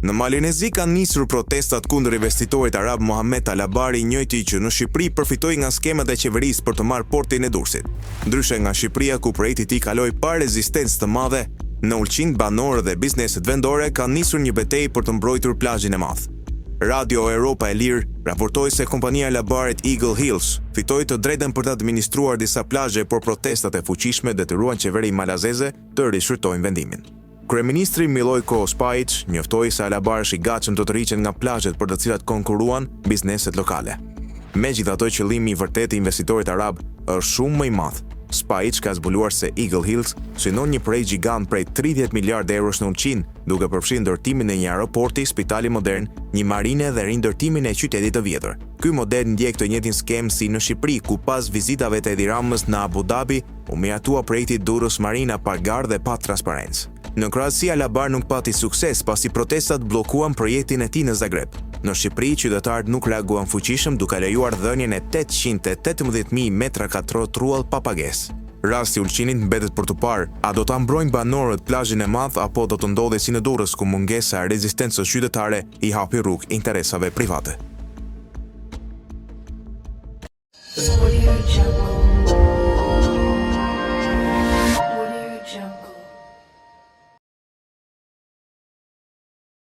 Në Malinezi kanë nisur protestat kundër investitorit arab Mohamed Al-Abari, njëjti që në Shqipëri përfitoi nga skemat e qeverisë për të marrë portin e Durrësit. Ndryshe nga Shqipëria, ku projekti i tij kaloi pa rezistencë të madhe, në Ulqin banorë dhe bizneset vendore kanë nisur një betejë për të mbrojtur plazhin e madh. Radio Europa e Lirë raportoi se kompania e Al-Abarit Eagle Hills fitoi të drejtën për të administruar disa plazhe, por protestat e fuqishme detyruan qeverinë malazeze të rishërtojnë vendimin. Kryeministri Milojko Spajić njoftoi se Al-Abari është i gatshëm të tërhiqet nga plazhet për të cilat konkurruan bizneset lokale. Megjithatë, qëllimi i vërtetë i investitorit arab është shumë më i madh. Spajić ka zbuluar se Eagle Hills synon një projekt gjigant prej 30 miliardë eurosh në Ulqin, duke përfshirë ndërtimin e një aeroporti, spitali modern, një marine dhe rindërtimin e qytetit të vjetër. Ky model ndjek të njëjtin skem si në Shqipëri, ku pas vizitave të Edi Ramës në Abu Dhabi, u miratua projekti Durrës Marina pa garë dhe pa transparencë. Në krahasi, Al-Abari nuk pati sukses pasi protestat bllokuan projektin e tij në Zagreb. Në Shqipëri, qytetarët nuk reaguan fuqishëm duke lejuar dhënien e 818.000 metra katror truall pa pagesë. Rasti i Ulqinit mbetet për të parë, a do ta mbrojnë banorët plazhin e madh apo do të ndodhej si në Durrës, ku mungesa e rezistencës qytetare i hapi rrugë interesave private.